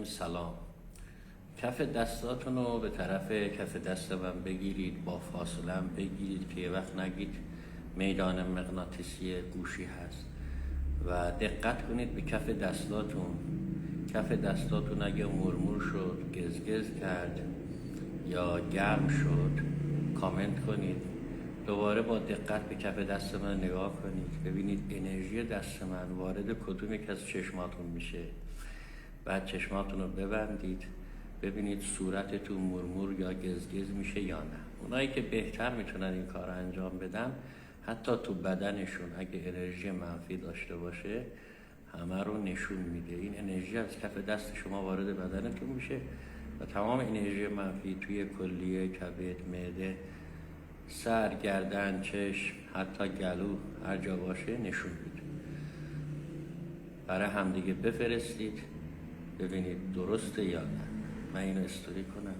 سلام. کف دستاتون رو به طرف کف دست من بگیرید، با فاصله هم بگیرید که یه وقت نگید میدان مغناطیسی گوشی هست و دقت کنید به کف دستاتون. کف دستاتون اگه مرمور شد، گزگز کرد یا گرم شد کامنت کنید. دوباره با دقت به کف دست من نگاه کنید، ببینید انرژی دست من وارد کدوم یک از چشماتون میشه. بعد چشماتون رو ببندید، ببینید صورتتون مرمور یا گزگز میشه یا نه. اونایی که بهتر میتونن این کار انجام بدن، حتی تو بدنشون اگه انرژی منفی داشته باشه همه رو نشون میده. این انرژی از کف دست شما وارد بدنتون میشه و تمام انرژی منفی توی کلیه، کبد، معده، سر، گردن، چشم، حتی گلو، هر جا باشه نشون میده. برای همدیگه بفرستید ببینید درسته یا نه. من اینو استوری کنم.